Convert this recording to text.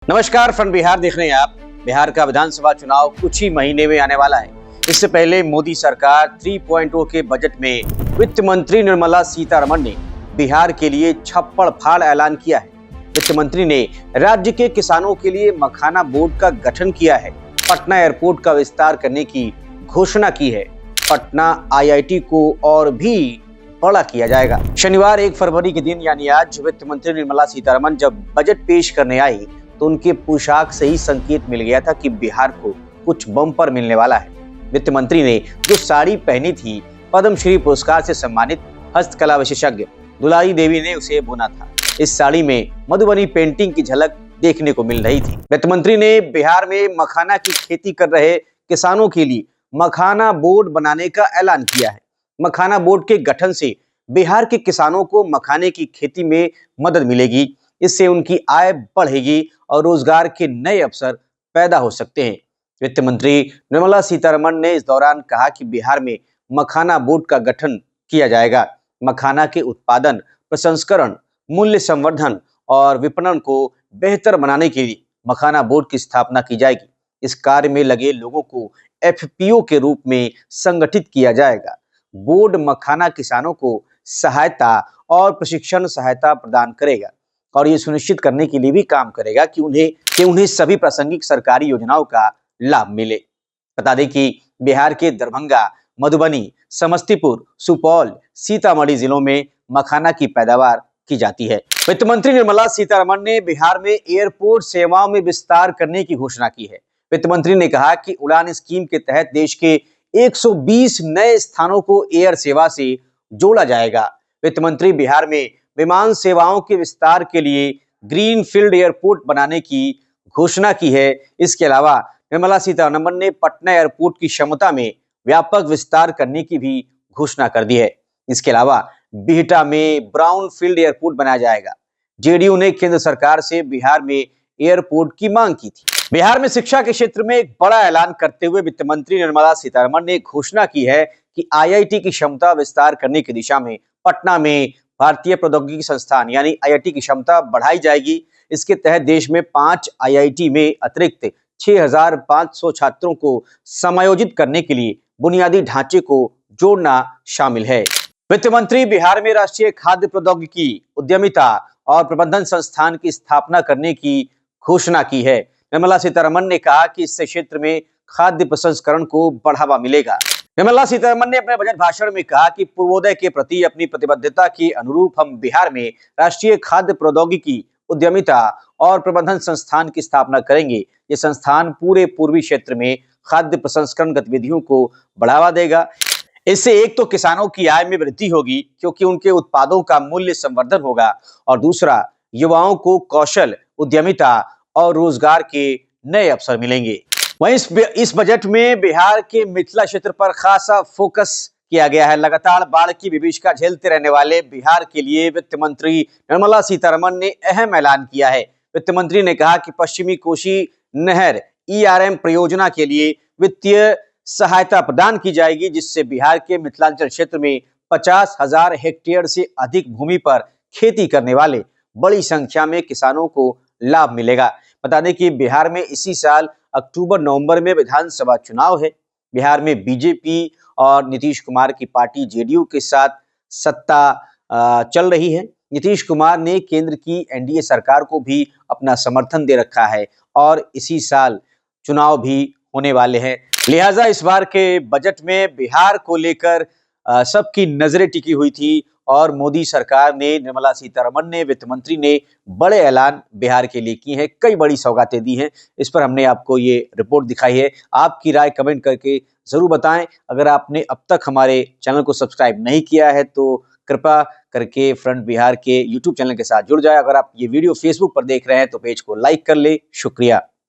नमस्कार, फ्रंट बिहार देख रहे हैं आप। बिहार का विधानसभा चुनाव कुछ ही महीने में आने वाला है। इससे पहले मोदी सरकार 3.0 के बजट में वित्त मंत्री निर्मला सीतारमण ने बिहार के लिए छप्पड़ फाड़ ऐलान किया है। वित्त मंत्री ने राज्य के किसानों के लिए मखाना बोर्ड का गठन किया है। पटना एयरपोर्ट का विस्तार करने की घोषणा की है। पटना IIT को और भी बड़ा किया जाएगा। शनिवार 1 फरवरी के दिन यानी आज वित्त मंत्री निर्मला सीतारमण जब बजट पेश करने आई तो उनके पोशाक से ही संकेत मिल गया था कि बिहार को कुछ बम्पर मिलने वाला है। वित्त मंत्री ने जो साड़ी पहनी थी, पद्मश्री पुरस्कार से सम्मानित हस्तकला विशेषज्ञ दुलारी देवी ने उसे बुना था। इस साड़ी में मधुबनी पेंटिंग की झलक देखने को मिल रही थी। वित्त मंत्री ने बिहार में मखाना की खेती कर रहे किसानों के लिए मखाना बोर्ड बनाने का ऐलान किया है। मखाना बोर्ड के गठन से बिहार के किसानों को मखाने की खेती में मदद मिलेगी। इससे उनकी आय बढ़ेगी और रोजगार के नए अवसर पैदा हो सकते हैं। वित्त मंत्री निर्मला सीतारमण ने इस दौरान कहा कि बिहार में मखाना बोर्ड का गठन किया जाएगा। मखाना के उत्पादन, प्रसंस्करण, मूल्य संवर्धन और विपणन को बेहतर बनाने के लिए मखाना बोर्ड की स्थापना की जाएगी। इस कार्य में लगे लोगों को FPO के रूप में संगठित किया जाएगा। बोर्ड मखाना किसानों को सहायता और प्रशिक्षण सहायता प्रदान करेगा और ये सुनिश्चित करने के लिए भी काम करेगा कि उन्हें सभी प्रासंगिक सरकारी योजनाओं का लाभ मिले। बता दें कि बिहार के दरभंगा, मधुबनी, समस्तीपुर, सुपौल, सीतामढ़ी जिलों में मखाना की पैदावार की जाती है। वित्त मंत्री निर्मला सीतारमण ने बिहार में एयरपोर्ट सेवाओं में विस्तार करने की घोषणा की है। वित्त मंत्री ने कहा कि उड़ान स्कीम के तहत देश के 120 नए स्थानों को एयर सेवा से जोड़ा जाएगा। वित्त मंत्री बिहार में विमान सेवाओं के विस्तार के लिए ग्रीन फील्ड एयरपोर्ट बनाने की घोषणा की है। इसके अलावा निर्मला सीतारमण ने पटना एयरपोर्ट की क्षमता में व्यापक विस्तार करने की भी घोषणा कर दी है। इसके अलावा बिहटा में ब्राउन फील्ड एयरपोर्ट बनाया जाएगा। JDU ने केंद्र सरकार से बिहार में एयरपोर्ट की मांग की थी। बिहार में शिक्षा के क्षेत्र में एक बड़ा ऐलान करते हुए वित्त मंत्री निर्मला सीतारमण ने घोषणा की है कि IIT की क्षमता विस्तार करने की दिशा में पटना में भारतीय प्रौद्योगिकी संस्थान यानी IIT की क्षमता बढ़ाई जाएगी। इसके तहत देश में 5 IIT में अतिरिक्त 6,500 छात्रों को समायोजित करने के लिए बुनियादी ढांचे को जोड़ना शामिल है। वित्त मंत्री बिहार में राष्ट्रीय खाद्य प्रौद्योगिकी, उद्यमिता और प्रबंधन संस्थान की स्थापना करने की घोषणा की है। निर्मला सीतारमण ने कहा कि इससे क्षेत्र में खाद्य प्रसंस्करण को बढ़ावा मिलेगा। निर्मला सीतारमण ने अपने बजट भाषण में कहा कि पूर्वोदय के प्रति अपनी प्रतिबद्धता के अनुरूप हम बिहार में राष्ट्रीय खाद्य प्रौद्योगिकी, उद्यमिता और प्रबंधन संस्थान की स्थापना करेंगे। ये संस्थान पूरे पूर्वी क्षेत्र में खाद्य प्रसंस्करण गतिविधियों को बढ़ावा देगा। इससे एक तो किसानों की आय में वृद्धि होगी क्योंकि उनके उत्पादों का मूल्य संवर्धन होगा और दूसरा युवाओं को कौशल, उद्यमिता और रोजगार के नए अवसर मिलेंगे। वहीं इस बजट में बिहार के मिथिला क्षेत्र पर खासा फोकस किया गया है। लगातार बाढ़ की विभीषिका झेलते रहने वाले बिहार के लिए वित्त मंत्री निर्मला सीतारमण ने अहम ऐलान किया है। वित्त मंत्री ने कहा कि पश्चिमी कोसी नहर ERM परियोजना के लिए वित्तीय सहायता प्रदान की जाएगी, जिससे बिहार के मिथिलांचल क्षेत्र में 50,000 हेक्टेयर से अधिक भूमि पर खेती करने वाले बड़ी संख्या में किसानों को लाभ मिलेगा। बता दें कि बिहार में इसी साल अक्टूबर-नवंबर में विधानसभा चुनाव है। बिहार में BJP और नीतीश कुमार की पार्टी JDU के साथ सत्ता चल रही है। नीतीश कुमार ने केंद्र की NDA सरकार को भी अपना समर्थन दे रखा है और इसी साल चुनाव भी होने वाले हैं। लिहाजा इस बार के बजट में बिहार को लेकर सबकी नजरें टिकी हुई थी और मोदी सरकार ने, निर्मला सीतारमण ने, वित्त मंत्री ने बड़े ऐलान बिहार के लिए किए हैं। कई बड़ी सौगातें दी हैं। इस पर हमने आपको ये रिपोर्ट दिखाई है। आपकी राय कमेंट करके जरूर बताएं। अगर आपने अब तक हमारे चैनल को सब्सक्राइब नहीं किया है तो कृपया करके फ्रंट बिहार के YouTube चैनल के साथ जुड़ जाए। अगर आप ये वीडियो Facebook पर देख रहे हैं तो पेज को लाइक कर ले। शुक्रिया।